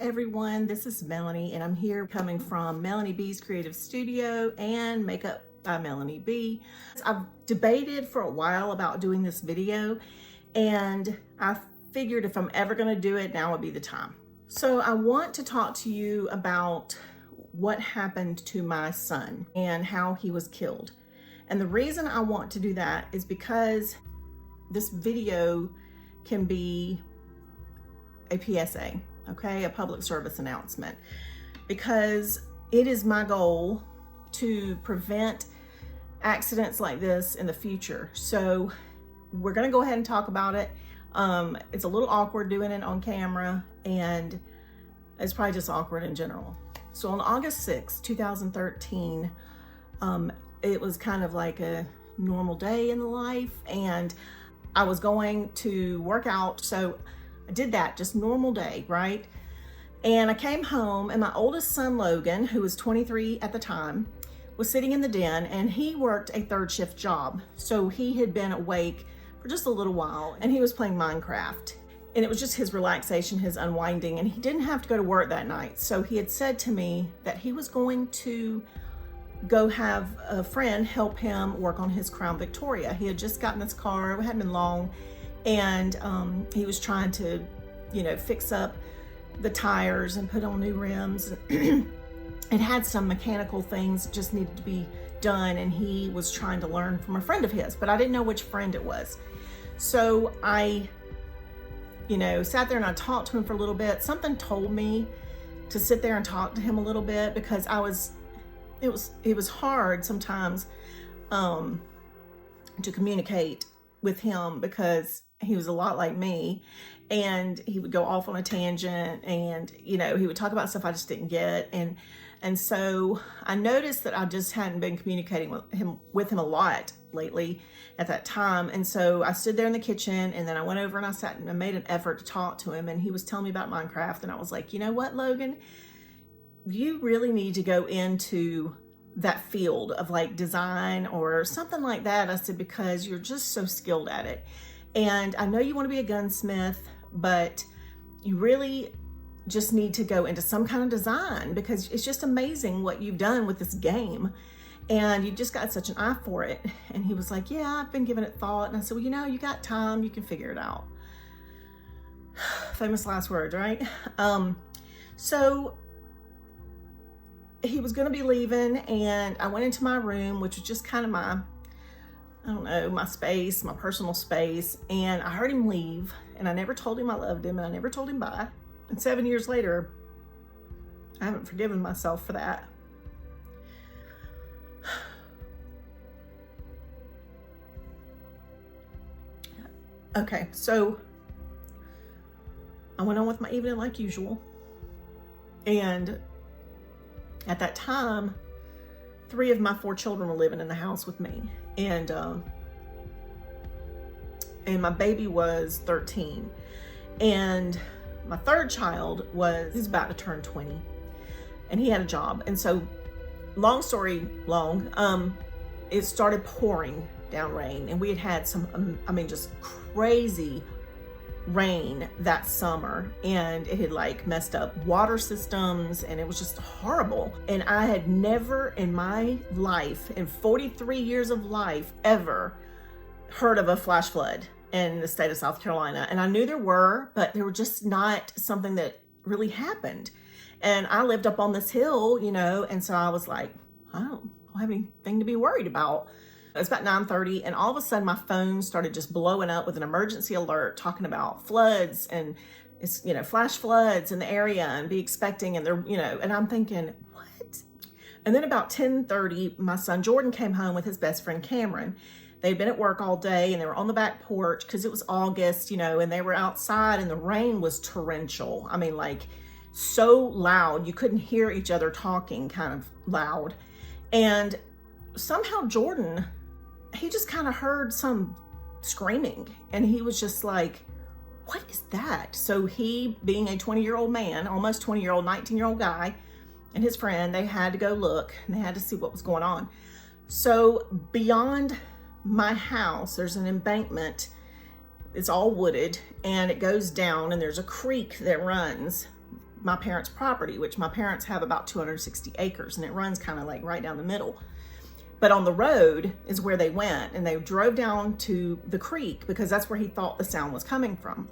everyone, this is Melanie and I'm here coming from Melanie B's Creative Studio and Makeup by Melanie B. I've debated for a while about doing this video and I figured if I'm ever going to do it, now would be the time. So I want to talk to you about what happened to my son and how he was killed. And the reason I want to do that is because this video can be a PSA, okay, a public service announcement, because it is my goal to prevent accidents like this in the future. So we're going to go ahead and talk about it. It's a little awkward doing it on camera, and it's probably just awkward in general. So on August 6, 2013, it was kind of like a normal day in the life, and I was going to work out. So I did that, just normal day, right? And I came home and my oldest son, Logan, who was 23 at the time, was sitting in the den, and he worked a third shift job. So he had been awake for just a little while and he was playing Minecraft. And it was just his relaxation, his unwinding, and he didn't have to go to work that night. So he had said to me that he was going to go have a friend help him work on his Crown Victoria. He had just gotten this car, it hadn't been long, and he was trying to, fix up the tires and put on new rims. It had some mechanical things that just needed to be done, and he was trying to learn from a friend of his, but I didn't know which friend it was. So I sat there and I talked to him for a little bit. Something told me to sit there and talk to him a little bit, because it was hard sometimes to communicate with him, because he was a lot like me, and he would go off on a tangent, and he would talk about stuff I just didn't get, and so I noticed that I just hadn't been communicating with him a lot lately at that time. And so I stood there in the kitchen, and then I went over and I sat and I made an effort to talk to him, and he was telling me about Minecraft, and I was like, you know what, Logan, you really need to go into that field of like design or something like that. I said, because you're just so skilled at it. And I know you want to be a gunsmith, but you really just need to go into some kind of design, because it's just amazing what you've done with this game. And you've just got such an eye for it. And he was like, yeah, I've been giving it thought. And I said, well, you got time, you can figure it out. Famous last words, right? So he was going to be leaving, and I went into my room, which was just kind of my space, my personal space. And I heard him leave, and I never told him I loved him, and I never told him bye. And 7 years later, I haven't forgiven myself for that. Okay, so I went on with my evening like usual. And at that time, 3 of my 4 children were living in the house with me. And my baby was 13. And my third child was about to turn 20. And he had a job. And so, long story long, it started pouring down rain. And we had had some, just crazy rain that summer, and it had like messed up water systems, and it was just horrible. And I had never in my life, in 43 years of life, ever heard of a flash flood in the state of South Carolina. And I knew there were, but they were just not something that really happened. And I lived up on this hill, and so I was like, I don't have anything to be worried about. It was about 9:30, and all of a sudden my phone started just blowing up with an emergency alert talking about floods, and it's, flash floods in the area, and be expecting, and they're, and I'm thinking, what? And then about 10:30, my son Jordan came home with his best friend Cameron. They'd been at work all day, and they were on the back porch because it was August, and they were outside, and the rain was torrential. Like so loud, you couldn't hear each other talking, kind of loud. And somehow Jordan, he just kind of heard some screaming, and he was just like, what is that? So he, being a 20-year-old man, almost 20-year-old, 19-year-old guy, and his friend, they had to go look, and they had to see what was going on. So beyond my house, there's an embankment. It's all wooded, and it goes down, and there's a creek that runs my parents' property, which my parents have about 260 acres, and it runs kind of like right down the middle. But on the road is where they went, and they drove down to the creek because that's where he thought the sound was coming from.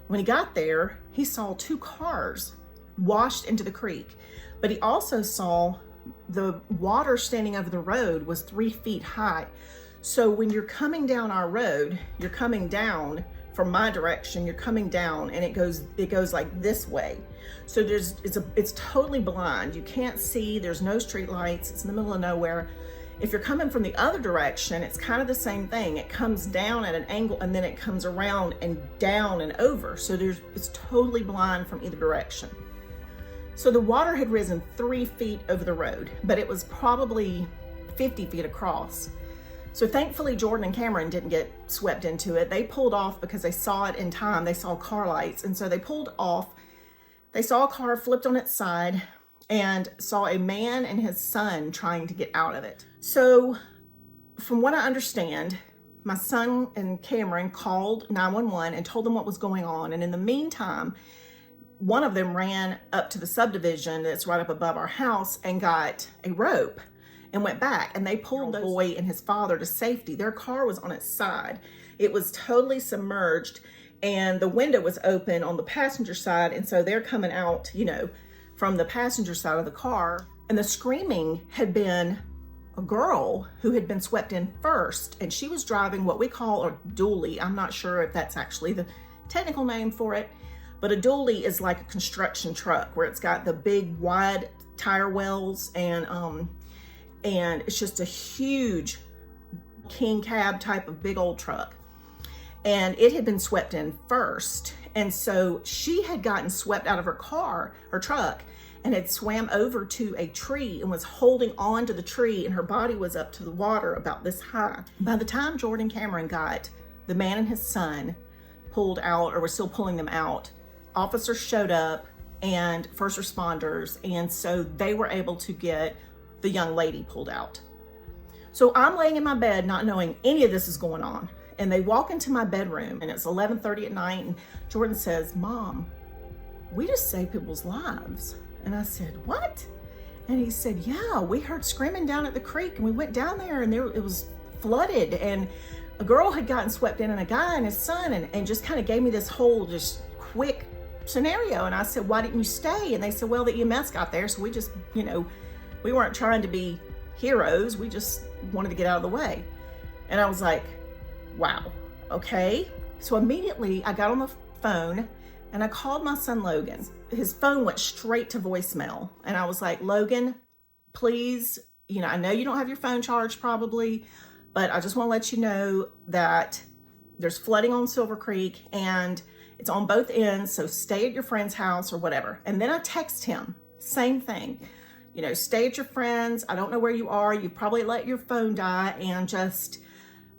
When he got there, he saw 2 cars washed into the creek, but he also saw the water standing over the road was 3 feet high. So when you're coming down our road, you're coming down from my direction, you're coming down, and it goes like this way. So it's totally blind. You can't see, there's no street lights, it's in the middle of nowhere. If you're coming from the other direction, it's kind of the same thing. It comes down at an angle and then it comes around and down and over. So it's totally blind from either direction. So the water had risen 3 feet over the road, but it was probably 50 feet across. So thankfully, Jordan and Cameron didn't get swept into it. They pulled off because they saw it in time. They saw car lights, and so they pulled off. They saw a car flipped on its side and saw a man and his son trying to get out of it. So from what I understand, my son and Cameron called 911 and told them what was going on. And in the meantime, one of them ran up to the subdivision that's right up above our house and got a rope and went back, and they pulled the boy and his father to safety. Their car was on its side. It was totally submerged, and the window was open on the passenger side, and so they're coming out, you know, from the passenger side of the car. And the screaming had been a girl who had been swept in first, and she was driving what we call a dually. I'm not sure if that's actually the technical name for it, but a dually is like a construction truck where it's got the big wide tire wells, and it's just a huge king cab type of big old truck. And it had been swept in first. And so she had gotten swept out of her car, her truck, and had swam over to a tree and was holding on to the tree, and her body was up to the water about this high. By the time Jordan Cameron got the man and his son pulled out, or were still pulling them out, officers showed up and first responders. And so they were able to get the young lady pulled out. So I'm laying in my bed not knowing any of this is going on, and they walk into my bedroom, and it's 11:30 at night, and Jordan says, "Mom, we just saved people's lives." And I said, "What?" And he said, "Yeah, we heard screaming down at the creek, and we went down there, and it was flooded, and a girl had gotten swept in, and a guy and his son," and just kind of gave me this whole just quick scenario. And I said, "Why didn't you stay?" And they said, "Well, the EMS got there, so we just, you know, we weren't trying to be heroes. We just wanted to get out of the way." And I was like, wow, okay. So immediately I got on the phone and I called my son Logan. His phone went straight to voicemail. And I was like, "Logan, please, you know, I know you don't have your phone charged probably, but I just want to let you know that there's flooding on Silver Creek and it's on both ends. So stay at your friend's house or whatever." And then I text him, same thing. You know, stay at your friends. I don't know where you are. You probably let your phone die, and just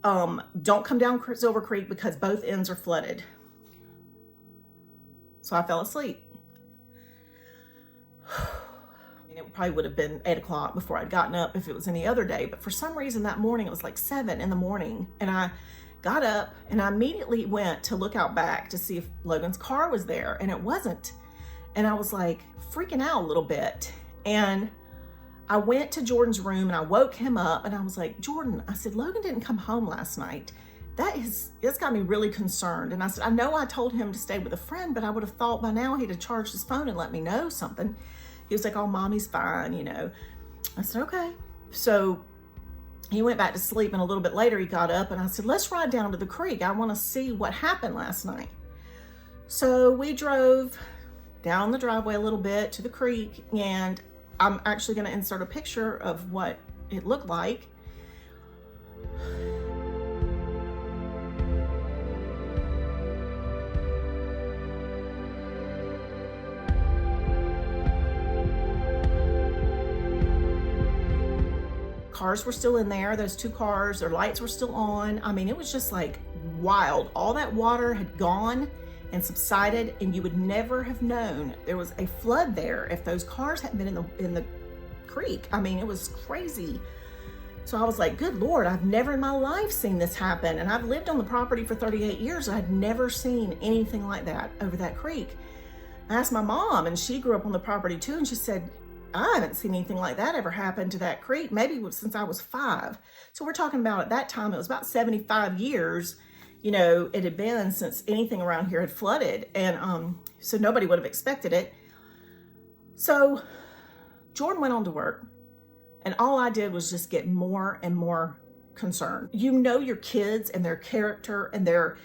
don't come down Silver Creek because both ends are flooded. So I fell asleep. I mean, it probably would have been 8 o'clock before I'd gotten up if it was any other day. But for some reason that morning, it was like 7 in the morning. And I got up and I immediately went to look out back to see if Logan's car was there, and it wasn't. And I was like freaking out a little bit. And I went to Jordan's room and I woke him up, and I was like, "Jordan," I said, "Logan didn't come home last night. That's got me really concerned." And I said, "I know I told him to stay with a friend, but I would have thought by now he'd have charged his phone and let me know something." He was like, "Oh, Mommy's fine, you know." I said, "Okay." So he went back to sleep, and a little bit later he got up and I said, "Let's ride down to the creek. I want to see what happened last night." So we drove down the driveway a little bit to the creek, and I'm actually going to insert a picture of what it looked like. Cars were still in there. Those 2 cars, their lights were still on. I mean, it was just like wild. All that water had gone and subsided, and you would never have known there was a flood there if those cars hadn't been in the creek. I mean, it was crazy. So I was like, good Lord, I've never in my life seen this happen. And I've lived on the property for 38 years. I'd never seen anything like that over that creek. I asked my mom, and she grew up on the property too, and she said, I haven't seen anything like that ever happen to that creek, maybe since I was 5. So we're talking about, at that time, it was about 75 years, you know, it had been since anything around here had flooded. And so nobody would have expected it. So Jordan went on to work, and all I did was just get more and more concerned. You know your kids and their character and their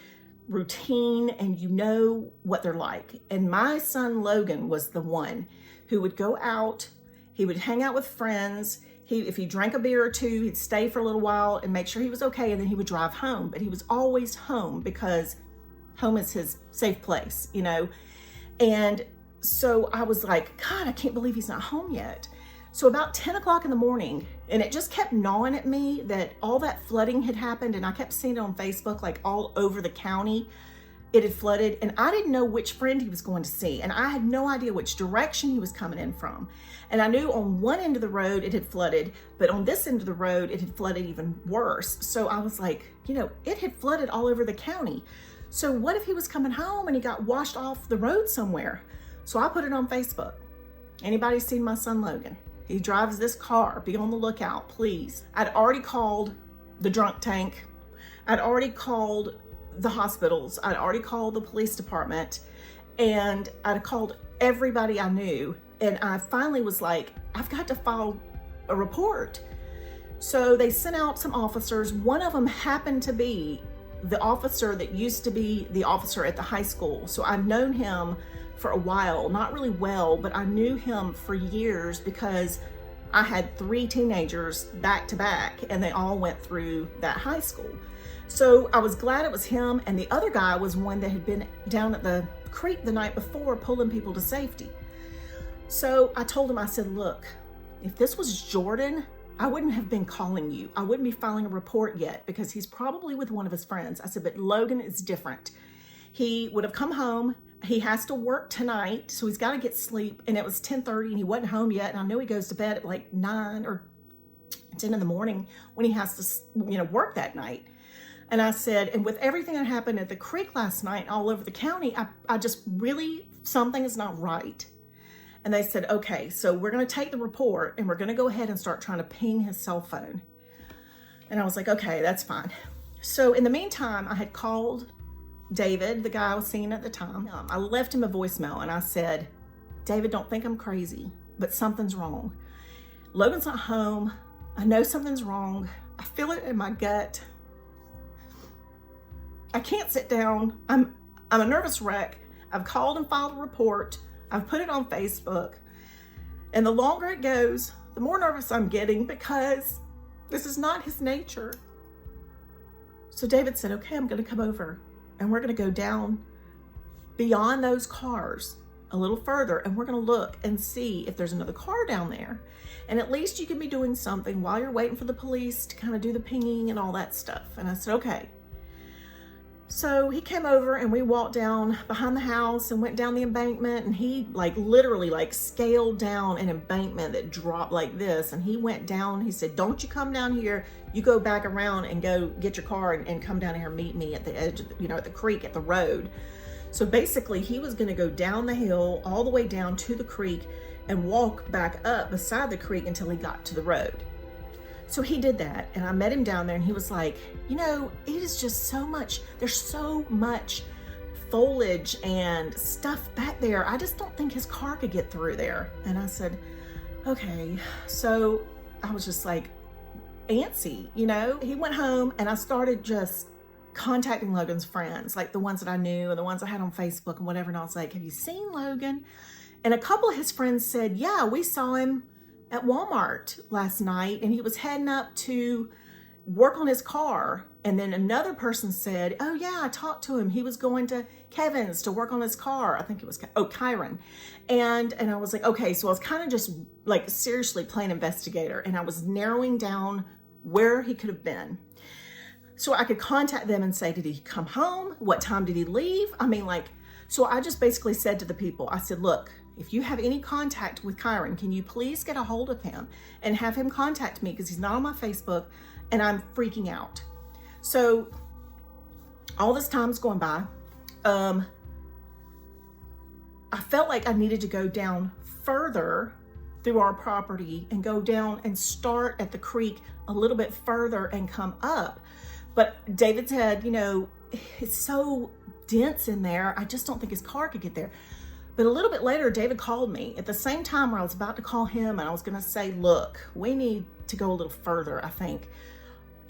routine, and you know what they're like. And my son Logan was the one who would go out, he would hang out with friends, if he drank a beer or two, he'd stay for a little while and make sure he was okay, and then he would drive home. But he was always home because home is his safe place, you know. And so I was like, God, I can't believe he's not home yet. So about 10 o'clock in the morning, and it just kept gnawing at me that all that flooding had happened, and I kept seeing it on Facebook, like all over the county, it had flooded, and I didn't know which friend he was going to see, and I had no idea which direction he was coming in from. And I knew on one end of the road it had flooded, but on this end of the road it had flooded even worse. So I was like, you know, it had flooded all over the county. So what if he was coming home and he got washed off the road somewhere? So I put it on Facebook. Anybody seen my son Logan? He drives this car. Be on the lookout, please. I'd already called the drunk tank. I'd already called the hospitals. I'd already called the police department, and I'd called everybody I knew. And I finally was like, I've got to file a report. So they sent out some officers. One of them happened to be the officer that used to be the officer at the high school. So I've known him for a while, not really well, but I knew him for years because I had 3 teenagers back to back, and they all went through that high school. So I was glad it was him, and the other guy was one that had been down at the creek the night before pulling people to safety. So I told him, I said, look, if this was Jordan, I wouldn't have been calling you. I wouldn't be filing a report yet because he's probably with one of his friends. I said, but Logan is different. He would have come home. He has to work tonight, so he's got to get sleep. And it was 10:30 and he wasn't home yet. And I know he goes to bed at like 9 or 10 in the morning when he has to, you know, work that night. And I said, and with everything that happened at the creek last night all over the county, I just really, something is not right. And they said, okay, so we're going to take the report and we're going to go ahead and start trying to ping his cell phone. And I was like, okay, that's fine. So in the meantime, I had called David, the guy I was seeing at the time. I left him a voicemail and I said, David, don't think I'm crazy, but something's wrong. Logan's not home. I know something's wrong. I feel it in my gut. I can't sit down. I'm a nervous wreck. I've called and filed a report. I've put it on Facebook. And the longer it goes, the more nervous I'm getting because this is not his nature. So David said, okay, I'm going to come over and we're going to go down beyond those cars a little further, and we're going to look and see if there's another car down there. And at least you can be doing something while you're waiting for the police to kind of do the pinging and all that stuff. And I said, okay. So he came over and we walked down behind the house and went down the embankment, and he literally scaled down an embankment that dropped like this. And he went down, he said, don't you come down here. You go back around and go get your car and come down here and meet me at the edge of at the creek, at the road. So basically he was gonna go down the hill all the way down to the creek and walk back up beside the creek until he got to the road. So he did that, and I met him down there, and he was like, it is just so much, there's so much foliage and stuff back there. I just don't think his car could get through there. And I said, okay. So I was just like antsy, He went home, and I started just contacting Logan's friends, like the ones that I knew and the ones I had on Facebook and whatever. And I was like, have you seen Logan? And a couple of his friends said, yeah, we saw him at Walmart last night, and he was heading up to work on his car. And then another person said, oh yeah, I talked to him. He was going to Kevin's to work on his car. I think it was, Kyron. And I was like, okay. So I was kind of just seriously playing investigator, and I was narrowing down where he could have been. So I could contact them and say, did he come home? What time did he leave? So I just basically said to the people, I said, look, if you have any contact with Kyron, can you please get a hold of him and have him contact me, because he's not on my Facebook and I'm freaking out. So all this time's going by. I felt like I needed to go down further through our property and go down and start at the creek a little bit further and come up. But David said, you know, it's so dense in there, I just don't think his car could get there. But a little bit later, David called me at the same time where I was about to call him, and I was gonna say, look, we need to go a little further, I think.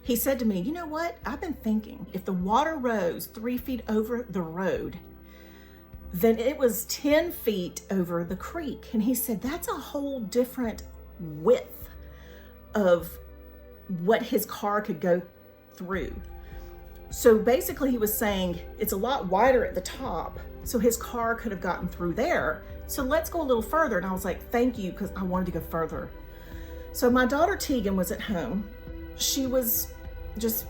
He said to me, you know what? I've been thinking, if the water rose 3 feet over the road, then it was 10 feet over the creek. And he said, that's a whole different width of what his car could go through. So basically he was saying it's a lot wider at the top, so his car could have gotten through there. So let's go a little further. And I was like, thank you, because I wanted to go further. So my daughter Tegan was at home. She was just,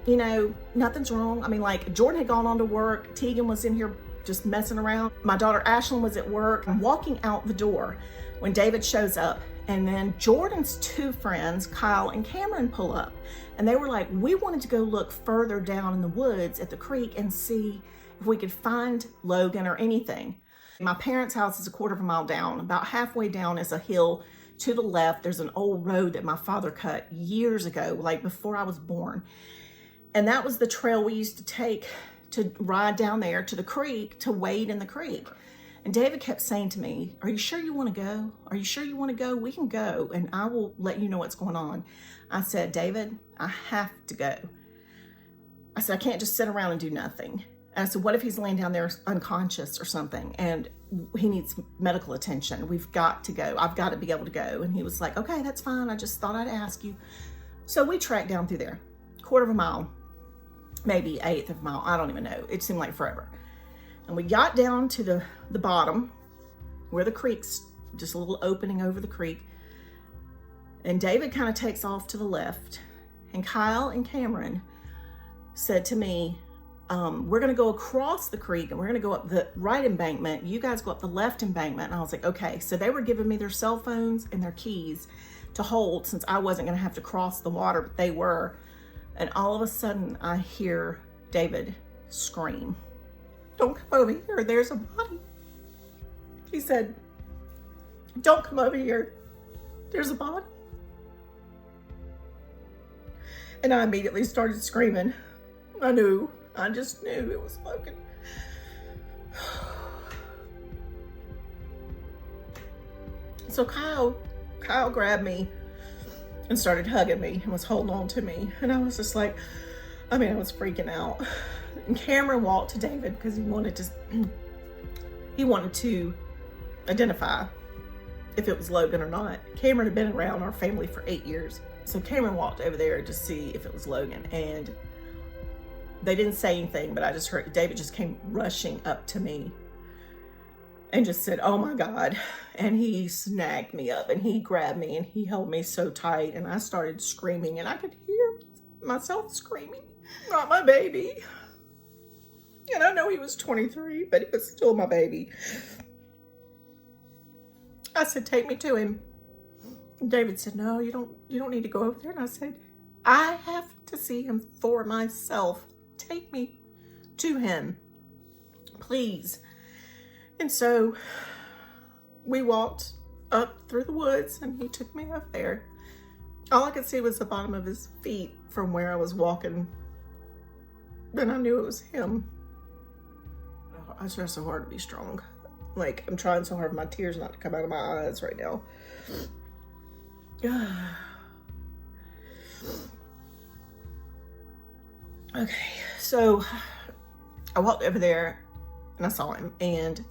you know, nothing's wrong. I mean, like, Jordan had gone on to work. Tegan was in here just messing around. My daughter Ashlyn was at work. I'm walking out the door when David shows up, and then Jordan's two friends, Kyle and Cameron, pull up. And they were like, we wanted to go look further down in the woods at the creek and see if we could find Logan or anything. My parents' house is a quarter of a mile down. About halfway down is a hill. To the left, there's an old road that my father cut years ago, like before I was born. And that was the trail we used to take to ride down there to the creek, to wade in the creek. And David kept saying to me, are you sure you want to go? Are you sure you want to go? We can go, and I will let you know what's going on. I said, David, I have to go. I said, I can't just sit around and do nothing. And I said, what if he's laying down there unconscious or something and he needs medical attention? We've got to go. I've got to be able to go. And he was like, okay, that's fine. I just thought I'd ask you. So we tracked down through there, quarter of a mile, maybe eighth of a mile. I don't even know. It seemed like forever. And we got down to the bottom where the creek's just a little opening over the creek. And David kind of takes off to the left. And Kyle and Cameron said to me, we're going to go across the creek and we're going to go up the right embankment. You guys go up the left embankment. And I was like, okay. So they were giving me their cell phones and their keys to hold, since I wasn't going to have to cross the water, but they were. And all of a sudden I hear David scream, don't come over here, there's a body. He said, don't come over here, there's a body. And I immediately started screaming. I just knew it was Logan. So Kyle grabbed me and started hugging me and was holding on to me. And I was just like, I was freaking out. And Cameron walked to David because he wanted to identify if it was Logan or not. Cameron had been around our family for 8 years. So Cameron walked over there to see if it was Logan, and they didn't say anything, but I just heard David just came rushing up to me and just said, oh my God. And he snagged me up and he grabbed me and he held me so tight, and I started screaming, and I could hear myself screaming, not my baby. And I know he was 23, but he was still my baby. I said, take me to him. And David said, no, you don't need to go over there. And I said, I have to see him for myself. Take me to him, please. And so we walked up through the woods and he took me up there. All I could see was the bottom of his feet from where I was walking. Then I knew it was him. I try so hard to be strong. Like, I'm trying so hard for my tears not to come out of my eyes right now. Okay, so I walked over there and I saw him, and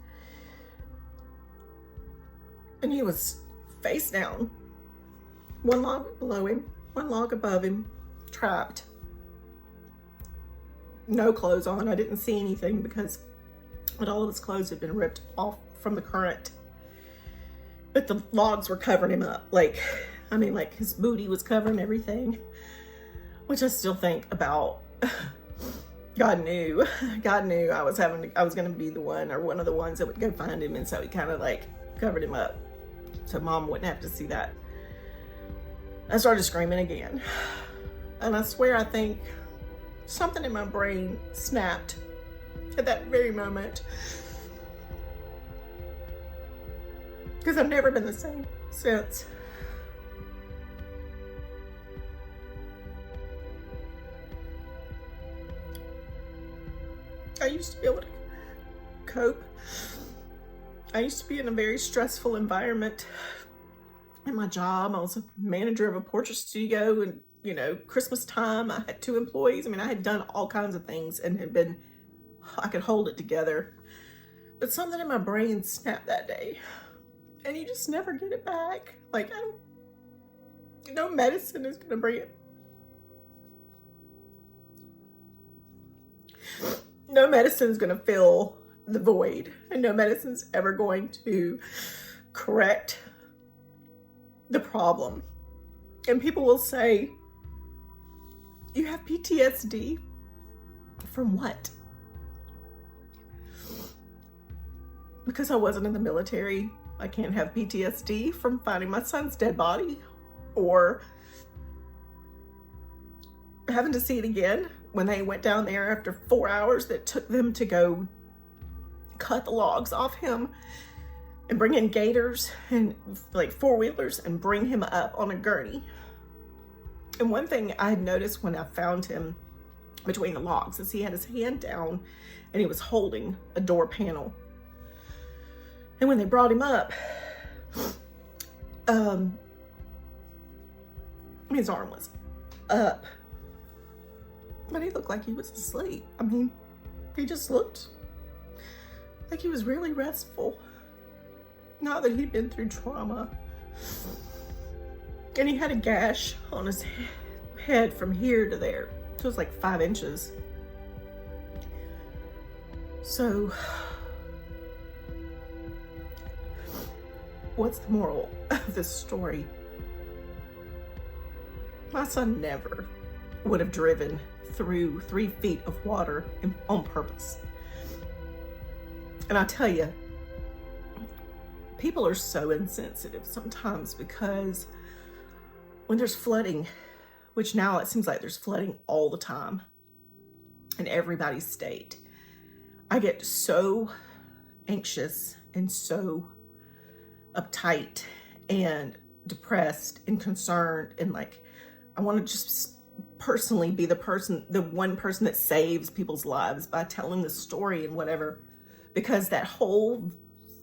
he was face down, one log below him, one log above him, trapped. No clothes on. I didn't see anything because all of his clothes had been ripped off from the current. But the logs were covering him up. Like his booty was covering everything, which I still think about. God knew I was going to be the one, or one of the ones that would go find him. And so he kind of like covered him up so Mom wouldn't have to see that. I started screaming again. And I swear, I think something in my brain snapped at that very moment. because I've never been the same since. I used to be able to cope. I used to be in a very stressful environment in my job. I was a manager of a portrait studio, and you know, Christmas time, I had 2 employees. I mean, I had done all kinds of things and I could hold it together. But something in my brain snapped that day, and you just never get it back. Like, no medicine is gonna bring it. No medicine is gonna fill the void, and no medicine's ever going to correct the problem. And people will say, you have PTSD from what? Because I wasn't in the military, I can't have PTSD from finding my son's dead body or having to see it again when they went down there after 4 hours that took them to go cut the logs off him and bring in gators and like 4-wheelers and bring him up on a gurney. And one thing I had noticed when I found him between the logs is he had his hand down and he was holding a door panel. And when they brought him up, his arm was up, but he looked like he was asleep. I mean, he just looked like he was really restful. Not that he'd been through trauma. And he had a gash on his head from here to there. So it was like 5 inches. So, what's the moral of this story? My son never would have driven through 3 feet of water on purpose. And I tell you, people are so insensitive sometimes, because when there's flooding, which now it seems like there's flooding all the time in everybody's state, I get so anxious and so uptight and depressed and concerned, and like I want to just personally be the one person that saves people's lives by telling the story and whatever, because that whole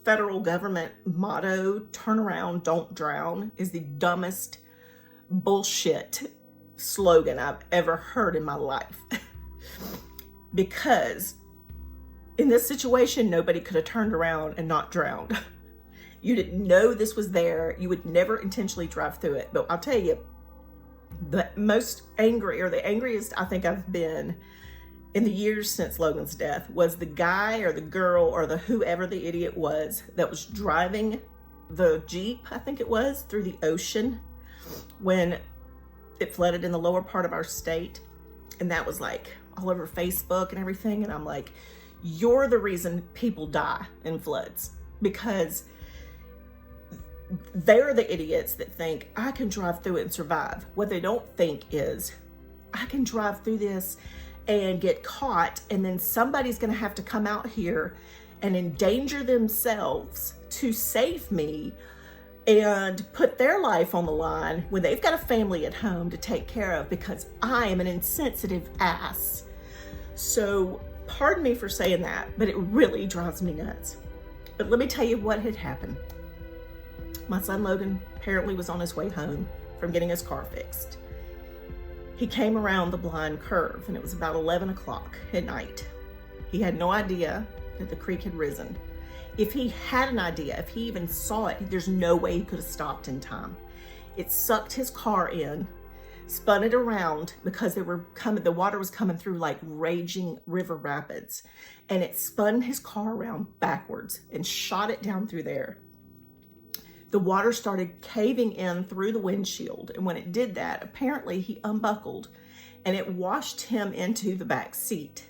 federal government motto, turn around, don't drown, is the dumbest bullshit slogan I've ever heard in my life. Because in this situation, nobody could have turned around and not drowned. You didn't know this was there. You would never intentionally drive through it. But I'll tell you, the most angry, or the angriest I think I've been in the years since Logan's death, was the guy or the girl or the whoever the idiot was that was driving the Jeep, I think it was, through the ocean when it flooded in the lower part of our state. And that was like all over Facebook and everything. And I'm like, you're the reason people die in floods, because they're the idiots that think I can drive through it and survive. What they don't think is I can drive through this and get caught, and then somebody's gonna have to come out here and endanger themselves to save me and put their life on the line when they've got a family at home to take care of, because I am an insensitive ass. So pardon me for saying that, but it really drives me nuts. But let me tell you what had happened. My son Logan apparently was on his way home from getting his car fixed. He came around the blind curve, and it was about 11 o'clock at night. He had no idea that the creek had risen. If he had an idea, if he even saw it, there's no way he could have stopped in time. It sucked his car in, spun it around, because the water was coming through like raging river rapids, and it spun his car around backwards and shot it down through there. The water started caving in through the windshield, and when it did that, apparently he unbuckled and it washed him into the back seat.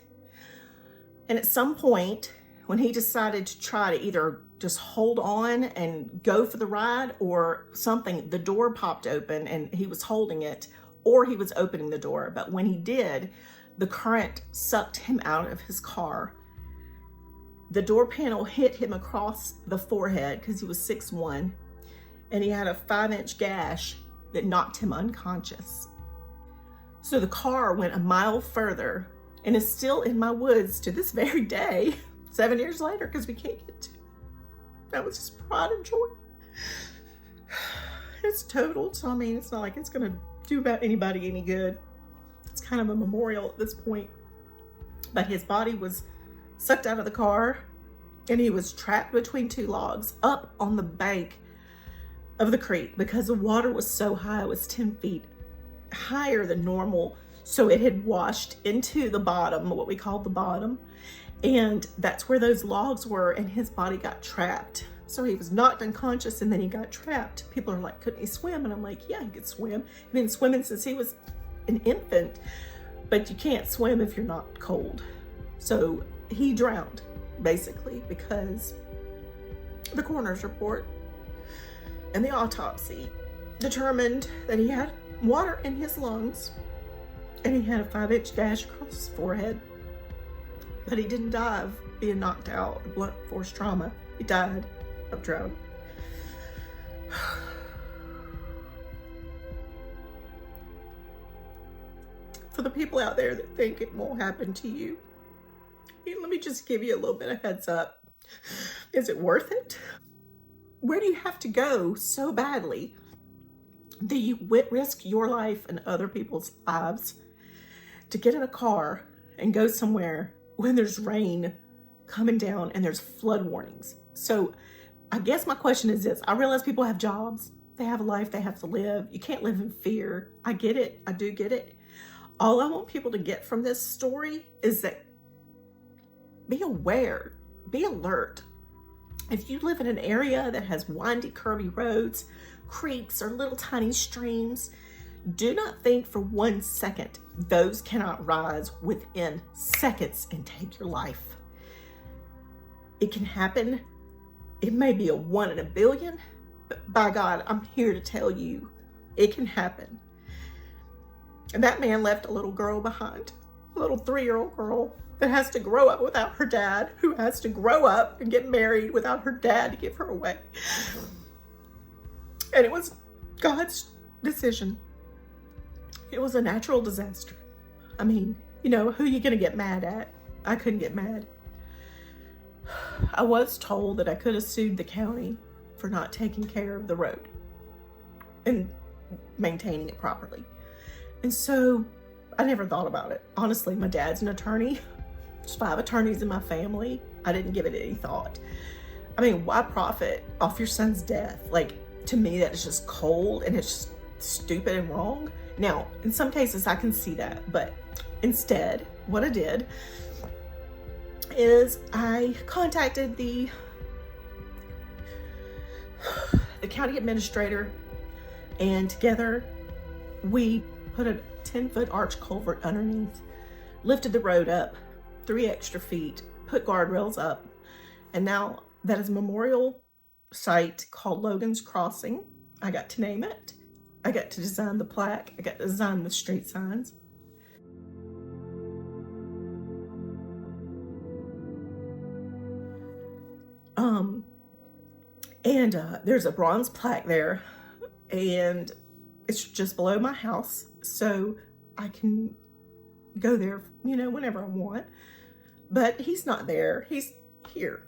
And at some point, when he decided to try to either just hold on and go for the ride or something, the door popped open and he was holding it, or he was opening the door. But when he did, the current sucked him out of his car The door panel hit him across the forehead because he was 6'1", and he had a 5-inch gash that knocked him unconscious. So the car went a mile further and is still in my woods to this very day, 7 years later, because we can't get to it. That was just pride and joy. It's totaled, so I mean, it's not like it's gonna do about anybody any good. It's kind of a memorial at this point. But his body was sucked out of the car and he was trapped between 2 logs up on the bank of the creek because the water was so high. It was 10 feet higher than normal. So it had washed into the bottom, what we call the bottom. And that's where those logs were, and his body got trapped. So he was knocked unconscious and then he got trapped. People are like, couldn't he swim? And I'm like, yeah, he could swim. He's been swimming since he was an infant, but you can't swim if you're not cold. So he drowned, basically, because the coroner's report and the autopsy determined that he had water in his lungs and he had a 5-inch gash across his forehead. But he didn't die of being knocked out, blunt force trauma. He died of drowning. For the people out there that think it won't happen to you, let me just give you a little bit of heads up. Is it worth it? Where do you have to go so badly that you risk your life and other people's lives to get in a car and go somewhere when there's rain coming down and there's flood warnings? So I guess my question is this. I realize people have jobs. They have a life they have to live. You can't live in fear. I get it. I do get it. All I want people to get from this story is that be aware, be alert. If you live in an area that has windy, curvy roads, creeks, or little tiny streams, do not think for 1 second those cannot rise within seconds and take your life. It can happen. It may be a 1 in a billion, but by God, I'm here to tell you, it can happen. And that man left a little girl behind, a little 3-year-old girl that has to grow up without her dad, who has to grow up and get married without her dad to give her away. And it was God's decision. It was a natural disaster. I mean, you know, who are you gonna get mad at? I couldn't get mad. I was told that I could have sued the county for not taking care of the road and maintaining it properly. And so I never thought about it. Honestly, my dad's an attorney. There's 5 attorneys in my family. I didn't give it any thought. I mean, why profit off your son's death? Like, to me, that is just cold and it's just stupid and wrong. Now, in some cases I can see that, but instead, what I did is I contacted the county administrator, and together we put a 10-foot arch culvert underneath, lifted the road up 3 extra feet, put guardrails up, and now that is a memorial site called Logan's Crossing. I got to name it. I got to design the plaque. I got to design the street signs. There's a bronze plaque there, and it's just below my house, so I can go there, you know, whenever I want. But he's not there. He's here.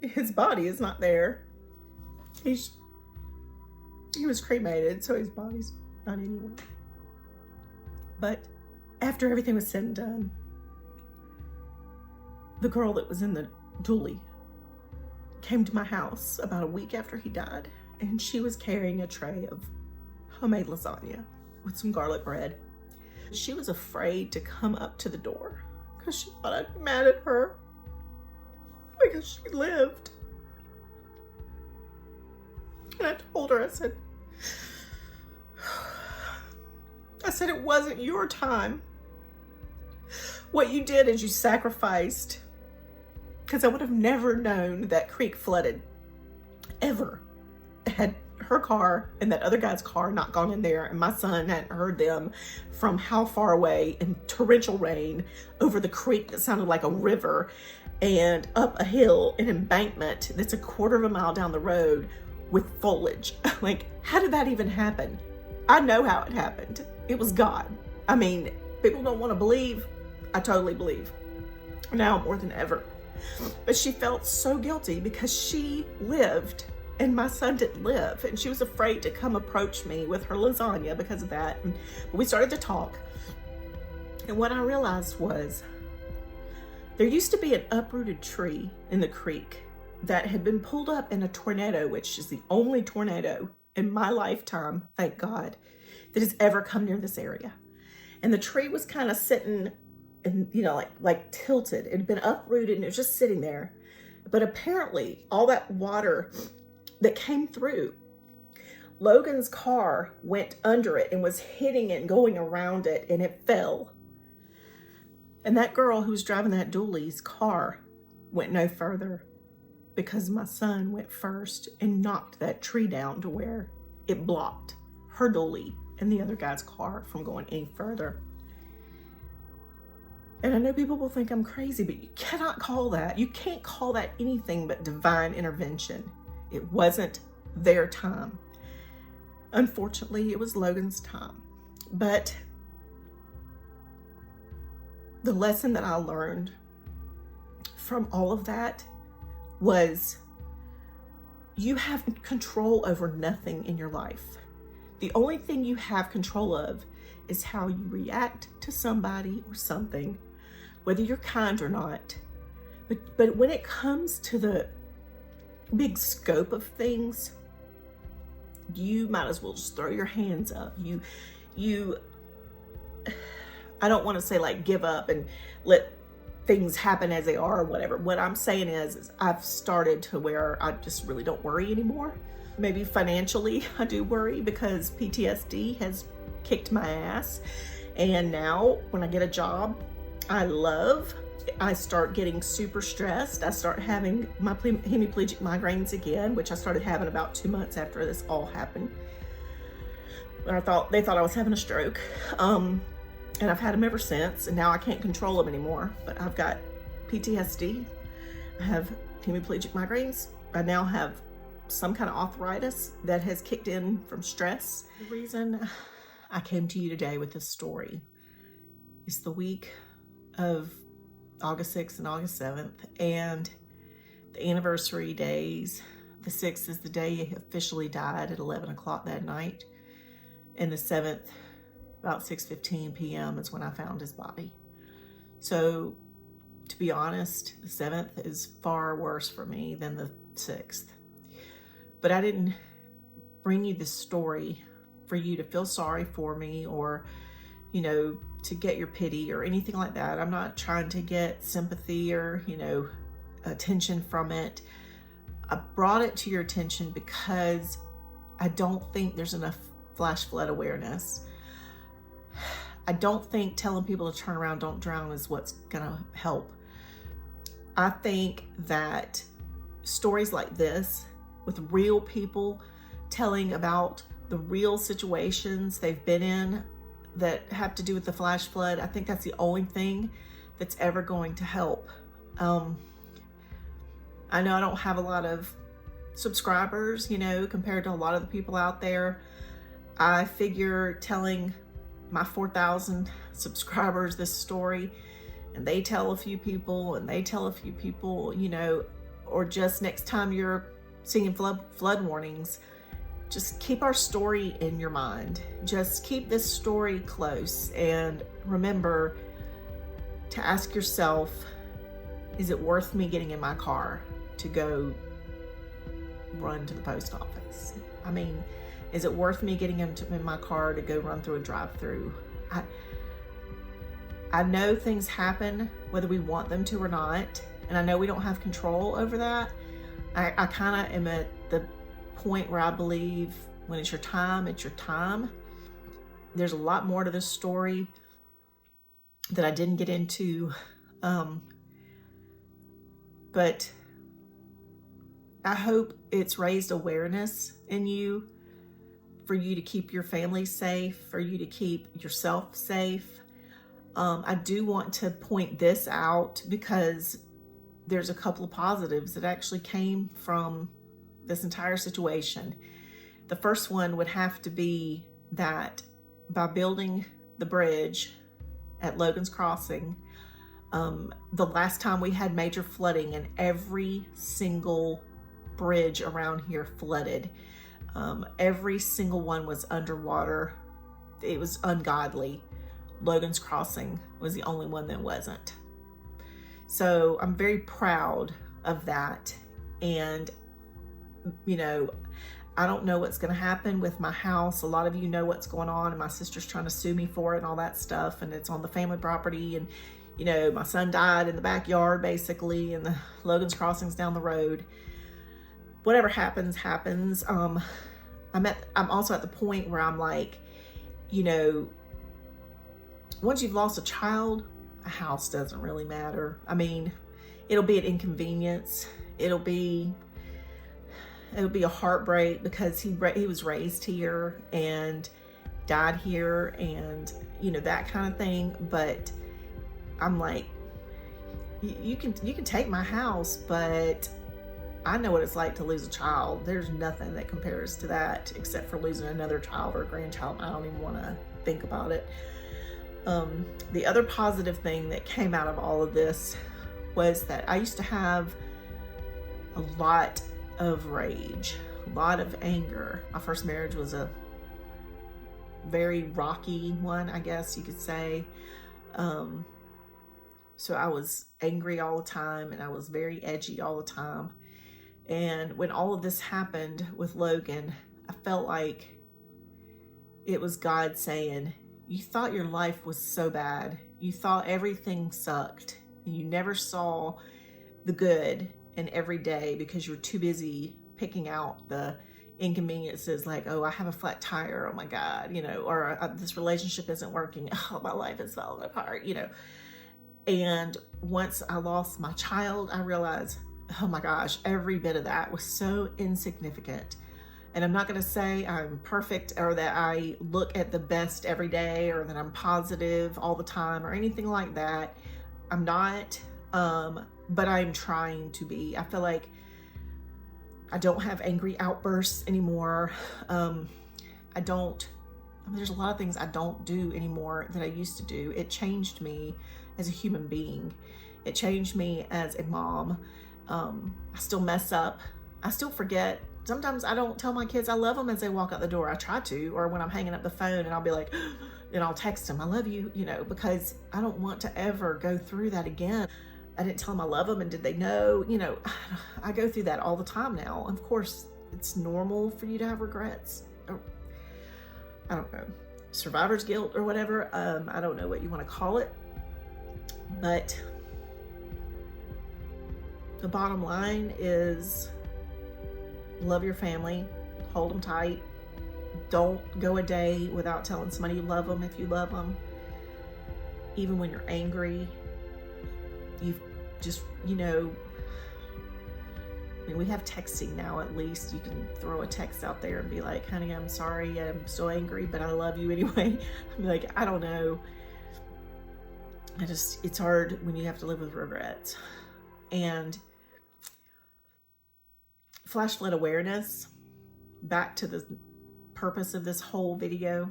His body is not there. He was cremated, so his body's not anywhere. But after everything was said and done, the girl that was in the dually came to my house about a week after he died, and she was carrying a tray of homemade lasagna with some garlic bread. She was afraid to come up to the door because she thought I'd be mad at her because she lived. And I told her, I said, it wasn't your time. What you did is you sacrificed, because I would have never known that creek flooded ever had her car and that other guy's car not gone in there, and my son hadn't heard them from how far away in torrential rain over the creek that sounded like a river. and up a hill, an embankment that's a quarter of a mile down the road with foliage. Like, how did that even happen? I know how it happened. It was God. I mean, people don't want to believe. I totally believe now more than ever. But she felt so guilty because she lived and my son didn't live, and she was afraid to come approach me with her lasagna because of that. And we started to talk, and what I realized was there used to be an uprooted tree in the creek that had been pulled up in a tornado, which is the only tornado in my lifetime, thank God, that has ever come near this area. And the tree was kind of sitting and, you know, like tilted. It had been uprooted and it was just sitting there. But apparently all that water that came through, Logan's car went under it and was hitting it and going around it, and it fell. And that girl who was driving that dually's car went no further because my son went first and knocked that tree down to where it blocked her dually and the other guy's car from going any further. And I know people will think I'm crazy, but you cannot call that, you can't call that anything but divine intervention. It wasn't their time. Unfortunately, it was Logan's time. But the lesson that I learned from all of that was you have control over nothing in your life. The only thing you have control of is how you react to somebody or something, whether you're kind or not. But when it comes to the big scope of things, you might as well just throw your hands up. I don't want to say like give up and let things happen as they are or whatever. What I'm saying is I've started to where I just really don't worry anymore. Maybe financially I do worry because PTSD has kicked my ass. And now when I get a job I love, I start getting super stressed. I start having my hemiplegic migraines again, which I started having about 2 months after this all happened. They thought I was having a stroke. And I've had them ever since, and now I can't control them anymore. But I've got PTSD, I have hemiplegic migraines. I now have some kind of arthritis that has kicked in from stress. The reason I came to you today with this story is the week of August 6th and August 7th, and the anniversary days. The 6th is the day he officially died at 11 o'clock that night, and the 7th, about 6:15 p.m. is when I found his body. So, to be honest, the 7th is far worse for me than the 6th. But I didn't bring you this story for you to feel sorry for me or, you know, to get your pity or anything like that. I'm not trying to get sympathy or, you know, attention from it. I brought it to your attention because I don't think there's enough flash flood awareness. I don't think telling people to turn around, don't drown is what's gonna help. I think that stories like this with real people telling about the real situations they've been in that have to do with the flash flood, I think that's the only thing that's ever going to help. I know I don't have a lot of subscribers, you know, compared to a lot of the people out there. I figure telling my 4,000 subscribers this story, and they tell a few people, and they tell a few people, you know, or just next time you're seeing flood warnings, just keep our story in your mind. Just keep this story close, and remember to ask yourself, is it worth me getting in my car to go run to the post office? I mean, is it worth me getting in my car to go run through a drive-through? I know things happen whether we want them to or not, and I know we don't have control over that. I kind of am at the point where I believe when it's your time, it's your time. There's a lot more to this story that I didn't get into, but I hope it's raised awareness in you for you to keep your family safe, for you to keep yourself safe. I do want to point this out because there's a couple of positives that actually came from this entire situation. The first one would have to be that by building the bridge at Logan's Crossing, the last time we had major flooding and every single bridge around here flooded. Every single one was underwater. It was ungodly. Logan's Crossing was the only one that wasn't. So I'm very proud of that. And, you know, I don't know what's going to happen with my house. A lot of you know what's going on, and my sister's trying to sue me for it and all that stuff. And it's on the family property. And, you know, my son died in the backyard basically, and the Logan's Crossing's down the road. Whatever happens, happens. I'm also at the point where I'm like, you know, once you've lost a child, a house doesn't really matter. I mean, it'll be an inconvenience. It'll be a heartbreak because he was raised here and died here, and you know, that kind of thing. But I'm like, you can take my house, but I know what it's like to lose a child. There's nothing that compares to that except for losing another child or a grandchild. I don't even want to think about it. The other positive thing that came out of all of this was that I used to have a lot of rage, a lot of anger. My first marriage was a very rocky one, I guess you could say. So I was angry all the time, and I was very edgy all the time. And when all of this happened with Logan, I felt like it was God saying, you thought your life was so bad. You thought everything sucked. You never saw the good in every day because you were too busy picking out the inconveniences, like, oh, I have a flat tire, oh my God, you know, or this relationship isn't working, oh, my life is falling apart, you know. And once I lost my child, I realized, oh my gosh, every bit of that was so insignificant. And I'm not going to say I'm perfect or that I look at the best every day or that I'm positive all the time or anything like that. I'm not, but I'm trying to be. I feel like I don't have angry outbursts anymore. There's a lot of things I don't do anymore that I used to do. It changed me as a human being. It changed me as a mom. I still mess up. I still forget. Sometimes I don't tell my kids I love them as they walk out the door. I try to, or when I'm hanging up the phone and I'll be like, and I'll text them, I love you, you know, because I don't want to ever go through that again. I didn't tell them I love them, and did they know? You know, I go through that all the time now. Of course, it's normal for you to have regrets. I don't know, survivor's guilt or whatever. I don't know what you want to call it, but the bottom line is love your family, hold them tight. Don't go a day without telling somebody you love them if you love them. Even when you're angry, you've just, you know, I mean, we have texting now. At least you can throw a text out there and be like, honey, I'm sorry, I'm so angry, but I love you anyway. I'm like, I don't know. It's hard when you have to live with regrets. And flash flood awareness, back to the purpose of this whole video,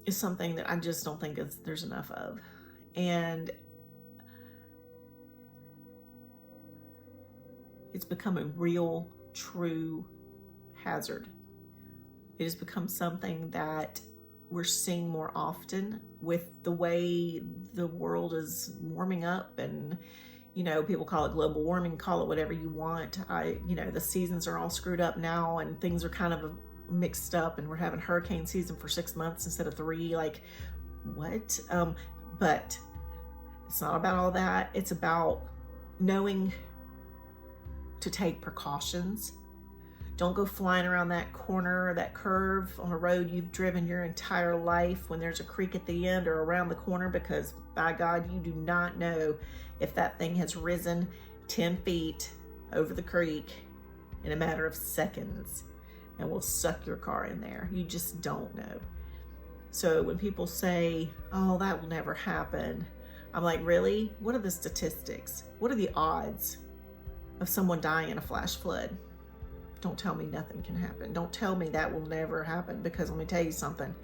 is something that I just don't think there's enough of. And it's become a real, true hazard. It has become something that we're seeing more often with the way the world is warming up, and you know, people call it global warming, call it whatever you want. You know, the seasons are all screwed up now, and things are kind of mixed up, and we're having hurricane season for 6 months instead of 3. Like, what? But it's not about all that. It's about knowing to take precautions. Don't go flying around that corner or that curve on a road you've driven your entire life when there's a creek at the end or around the corner, because by God, you do not know if that thing has risen 10 feet over the creek in a matter of seconds and will suck your car in there. You just don't know. So when people say, oh, that will never happen, I'm like, really? What are the statistics? What are the odds of someone dying in a flash flood? Don't tell me nothing can happen. Don't tell me that will never happen, because let me tell you something.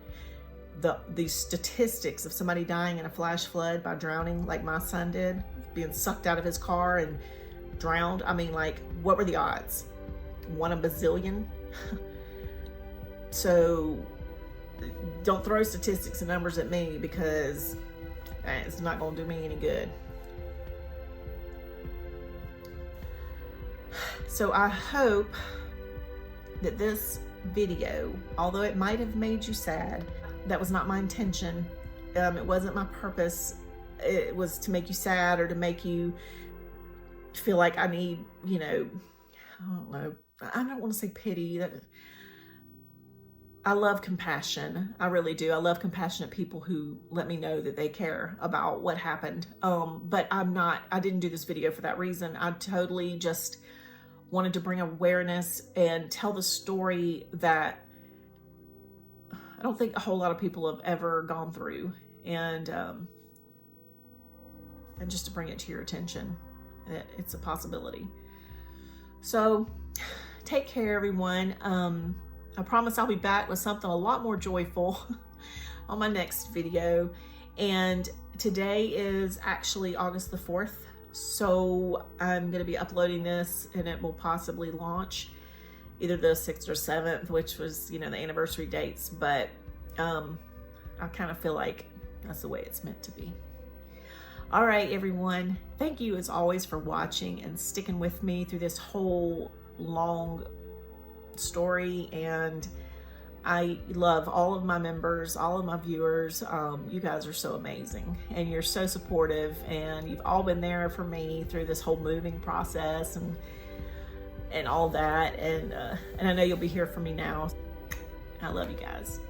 The statistics of somebody dying in a flash flood by drowning, like my son did, being sucked out of his car and drowned. I mean, like, what were the odds? 1 in a bazillion? So don't throw statistics and numbers at me, because it's not going to do me any good. So I hope that this video, although it might have made you sad, that was not my intention. It wasn't my purpose. It was to make you sad or to make you feel like I need, you know, I don't know. I don't want to say pity. I love compassion. I really do. I love compassionate people who let me know that they care about what happened. But I didn't do this video for that reason. I totally just wanted to bring awareness and tell the story that I don't think a whole lot of people have ever gone through, and just to bring it to your attention that it's a possibility. So take care, everyone. I promise I'll be back with something a lot more joyful on my next video. And today is actually August the 4th. So I'm going to be uploading this, and it will possibly launch either the 6th or 7th, which was, you know, the anniversary dates. But I kind of feel like that's the way it's meant to be. All right, everyone. Thank you as always for watching and sticking with me through this whole long story. And I love all of my members, all of my viewers. You guys are so amazing, and you're so supportive, and you've all been there for me through this whole moving process and all that. And I know you'll be here for me now. I love you guys.